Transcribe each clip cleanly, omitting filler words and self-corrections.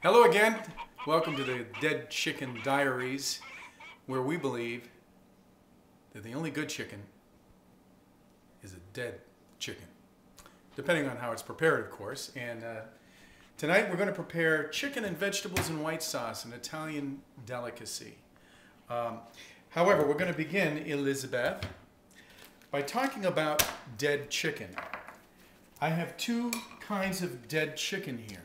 Hello again. Welcome to the Dead Chicken Diaries, where we believe that the only good chicken is a dead chicken, depending on how it's prepared, of course. And tonight we're going to prepare chicken and vegetables in white sauce, an Italian delicacy. However, we're going to begin, Elizabeth, by talking about dead chicken. I have two kinds of dead chicken here.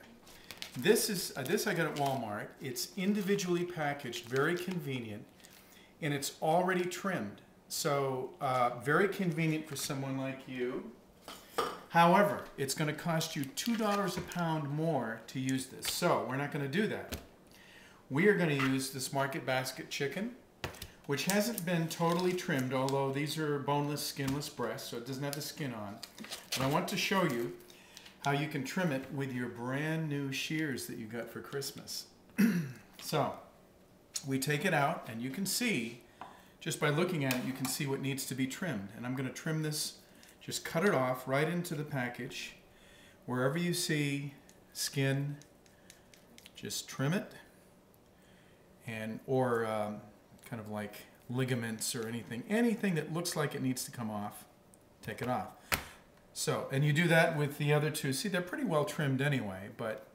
This I got at Walmart. It's individually packaged, very convenient, and it's already trimmed. So very convenient for someone like you. However, it's going to cost you $2 a pound more to use this. So we're not going to do that. We are going to use this market basket chicken, which hasn't been totally trimmed, although these are boneless, skinless breasts, so it doesn't have the skin on. But I want to show you how you can trim it with your brand new shears that you got for Christmas. So we take it out, and you can see, just by looking at it, you can see what needs to be trimmed. And I'm going to trim this, just cut it off right into the package. Wherever you see skin, just trim it, and or kind of like ligaments or anything that looks like it needs to come off, take it off. So, and you do that with the other two. See, they're pretty well trimmed anyway, but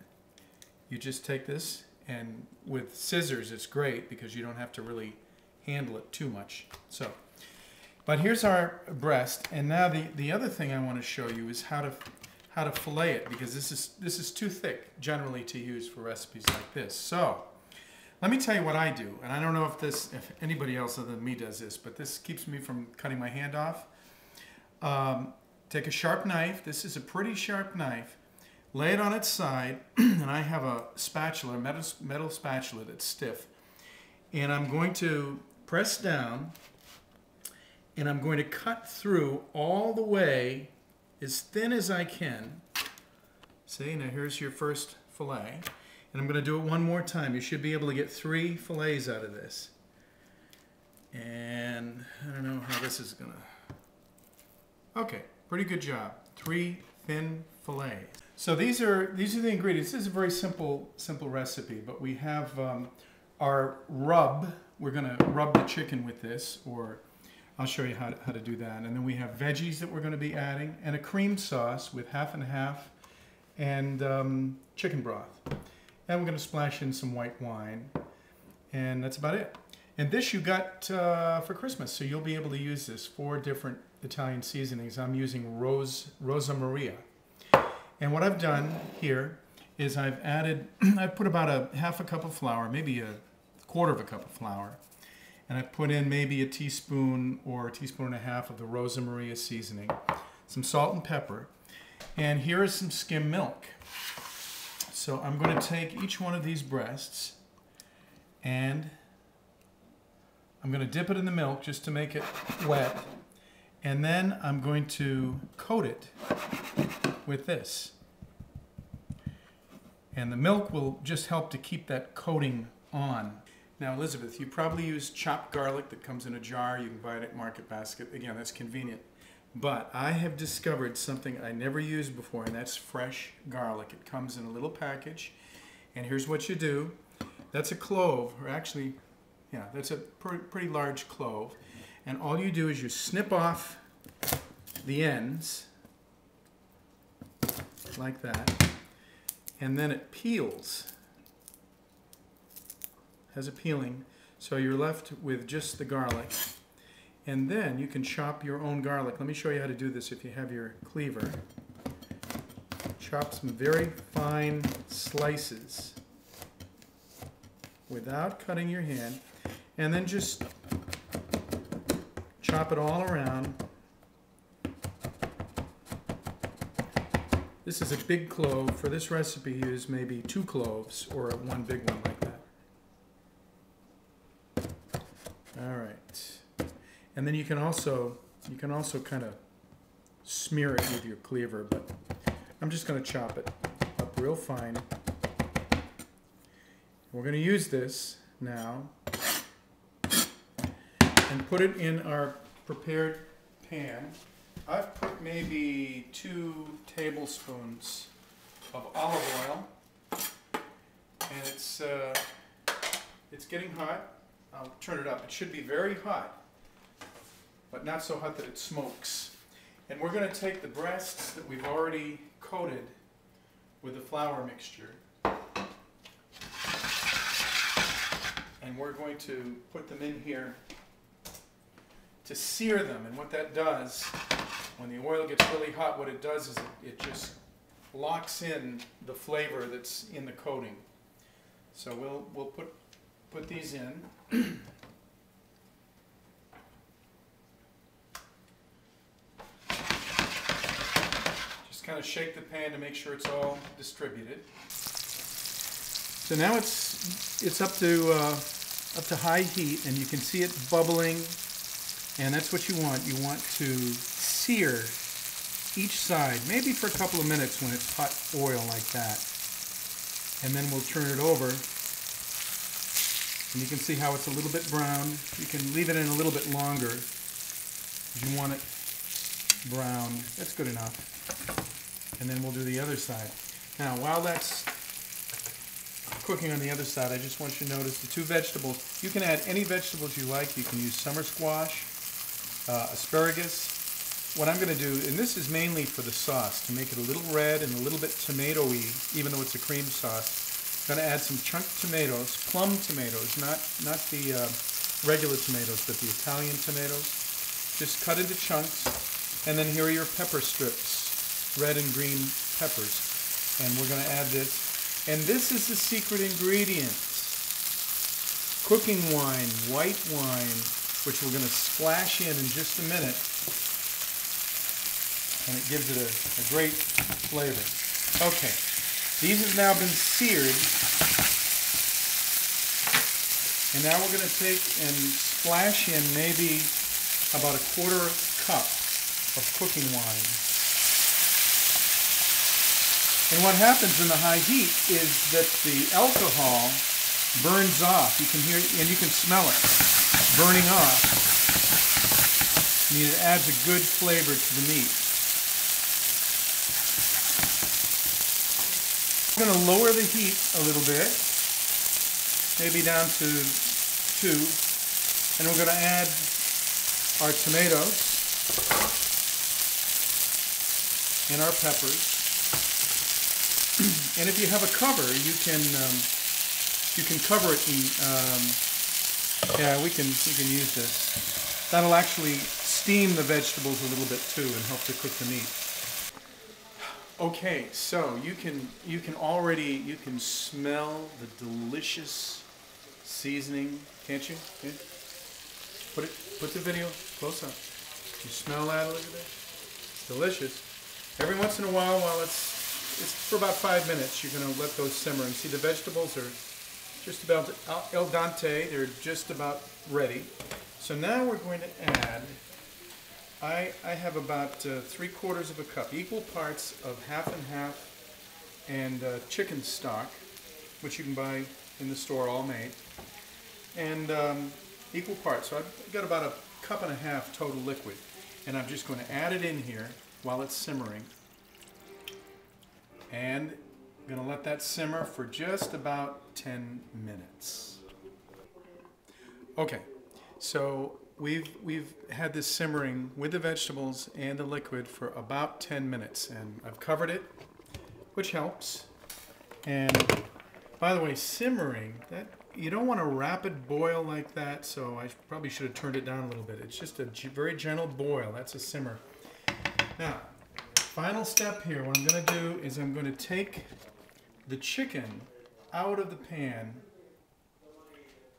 you just take this, and with scissors it's great because you don't have to really handle it too much. So, but here's our breast, and now the other thing I want to show you is how to fillet it, because this is too thick generally to use for recipes like this. So, let me tell you what I do, and I don't know if anybody else other than me does this, but this keeps me from cutting my hand off. Take a sharp knife. This is a pretty sharp knife. Lay it on its side, and I have a spatula, a metal spatula that's stiff. And I'm going to press down, and I'm going to cut through all the way as thin as I can. See, now here's your first fillet. And I'm going to do it one more time. You should be able to get 3 fillets out of this. And I don't know how this is going to... Okay. Pretty good job. 3 thin fillets. So these are the ingredients. This is a very simple recipe, but we have our rub. We're going to rub the chicken with this, or I'll show you how to do that. And then we have veggies that we're going to be adding, and a cream sauce with half and half, and chicken broth. And we're going to splash in some white wine, and that's about it. And this you got for Christmas, so you'll be able to use this 4 different Italian seasonings. I'm using Rosa Maria. And what I've done here is I've put about half a cup of flour, maybe a quarter of a cup of flour, and I put in maybe a teaspoon or a teaspoon and a half of the Rosa Maria seasoning, some salt and pepper, and here is some skim milk. So I'm going to take each one of these breasts, and I'm going to dip it in the milk just to make it wet. And then I'm going to coat it with this. And the milk will just help to keep that coating on. Now, Elizabeth, you probably use chopped garlic that comes in a jar. You can buy it at Market Basket. Again, that's convenient. But I have discovered something I never used before, and that's fresh garlic. It comes in a little package. And here's what you do. That's a clove, or actually, yeah, that's a pretty large clove. And all you do is you snip off the ends like that, and then it peels. Has a peeling, so you're left with just the garlic. And then you can chop your own garlic. Let me show you how to do this if you have your cleaver. Chop some very fine slices without cutting your hand, and then just chop it all around. This is a big clove. For this recipe, use maybe 2 cloves or 1 big one like that. All right. And then you can also kind of smear it with your cleaver, but I'm just going to chop it up real fine. We're going to use this now and put it in our prepared pan. I've put maybe 2 tablespoons of olive oil, and it's getting hot. I'll turn it up. It should be very hot, but not so hot that it smokes. And we're going to take the breasts that we've already coated with the flour mixture, and we're going to put them in here to sear them. And what that does, when the oil gets really hot, what it does is it just locks in the flavor that's in the coating. So we'll put these in. Just kind of shake the pan to make sure it's all distributed. So now it's up to high heat, and you can see it bubbling, and that's what you want. You want to sear each side, maybe for a couple of minutes when it's hot oil like that. And then we'll turn it over, and you can see how it's a little bit brown. You can leave it in a little bit longer if you want it brown. That's good enough. And then we'll do the other side. Now, while that's cooking on the other side, I just want you to notice the two vegetables. You can add any vegetables you like. You can use summer squash, asparagus. What I'm going to do, and this is mainly for the sauce, to make it a little red and a little bit tomato-y, even though it's a cream sauce. I'm going to add some chunked tomatoes, plum tomatoes, not the regular tomatoes, but the Italian tomatoes. Just cut into chunks, and then here are your pepper strips, red and green peppers. And we're going to add this. And this is the secret ingredient. Cooking wine, white wine, which we're going to splash in just a minute. And it gives it a great flavor. Okay, these have now been seared. And now we're going to take and splash in maybe about a quarter cup of cooking wine. And what happens in the high heat is that the alcohol burns off. You can hear, and you can smell it burning off. And it adds a good flavor to the meat. I'm going to lower the heat a little bit, maybe down to 2, and we're going to add our tomatoes and our peppers. And if you have a cover, you can cover it. Yeah, we can use this. That'll actually steam the vegetables a little bit too and help to cook the meat. Okay, so you can smell the delicious seasoning, can't you? Yeah. Put the video close up. You smell that a little bit? It's delicious. Every once in a while it's for about 5 minutes, you're going to let those simmer. And see, the vegetables are just about al dente. They're just about ready. So now we're going to add, I have about 3/4 of a cup, equal parts of half and half, and chicken stock, which you can buy in the store all made, and equal parts. So I've got about 1.5 cups total liquid, and I'm just going to add it in here while it's simmering. And I'm going to let that simmer for just about 10 minutes. Okay, so we've had this simmering with the vegetables and the liquid for about 10 minutes, and I've covered it, which helps. And by the way, simmering, that you don't want a rapid boil like that, so I probably should have turned it down a little bit. It's just a very gentle boil. That's a simmer. Now, final step here, what I'm going to do is I'm going to take the chicken out of the pan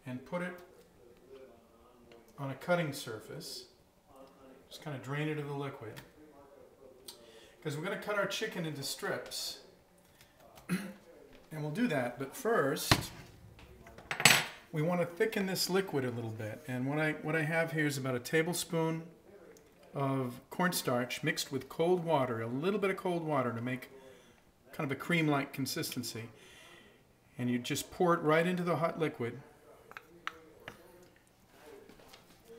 and put it on a cutting surface. Just kind of drain it of the liquid. Because we're going to cut our chicken into strips. And we'll do that, but first we want to thicken this liquid a little bit. And what I have here is about a tablespoon of cornstarch mixed with cold water, a little bit of cold water to make kind of a cream-like consistency. And you just pour it right into the hot liquid.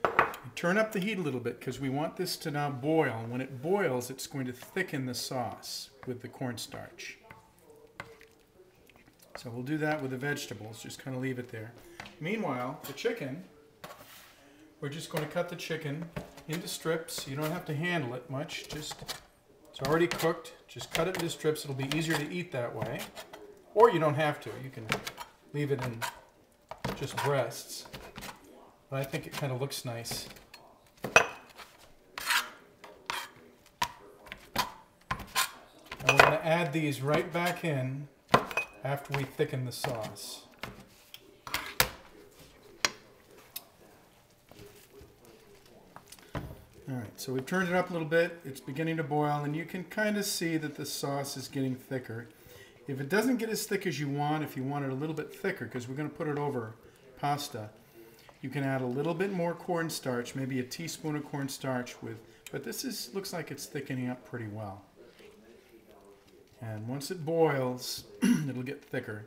And turn up the heat a little bit because we want this to now boil. When it boils, it's going to thicken the sauce with the cornstarch. So we'll do that with the vegetables, just kind of leave it there. Meanwhile, the chicken, we're just going to cut the chicken into strips. You don't have to handle it much, just it's already cooked. Just cut it into strips. It'll be easier to eat that way. Or you don't have to. You can leave it in just breasts. But I think it kind of looks nice. And we're going to add these right back in after we thicken the sauce. Alright, so we've turned it up a little bit. It's beginning to boil, and you can kind of see that the sauce is getting thicker. If it doesn't get as thick as you want, if you want it a little bit thicker, because we're going to put it over pasta, you can add a little bit more cornstarch, maybe a teaspoon of cornstarch but this looks like it's thickening up pretty well. And once it boils, it'll get thicker.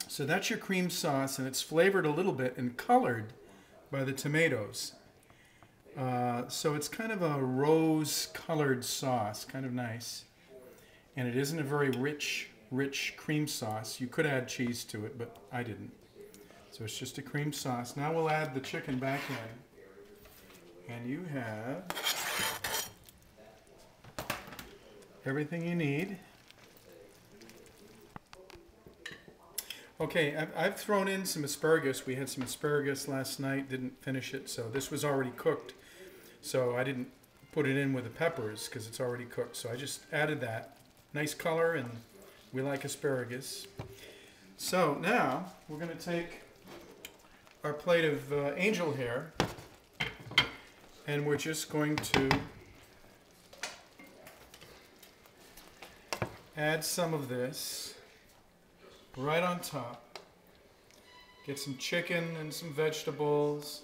So that's your cream sauce, and it's flavored a little bit and colored by the tomatoes. So it's kind of a rose-colored sauce, kind of nice. And it isn't a very rich cream sauce. You could add cheese to it, but I didn't. So it's just a cream sauce. Now we'll add the chicken back in. And you have everything you need. Okay, I've thrown in some asparagus. We had some asparagus last night, didn't finish it, so this was already cooked. So I didn't put it in with the peppers because it's already cooked. So I just added that. Nice color, and we like asparagus. So now we're going to take our plate of angel hair, and we're just going to add some of this right on top. Get some chicken and some vegetables,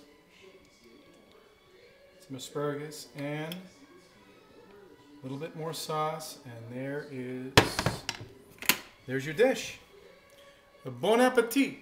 some asparagus, and a little bit more sauce, and there's your dish. Bon appetit!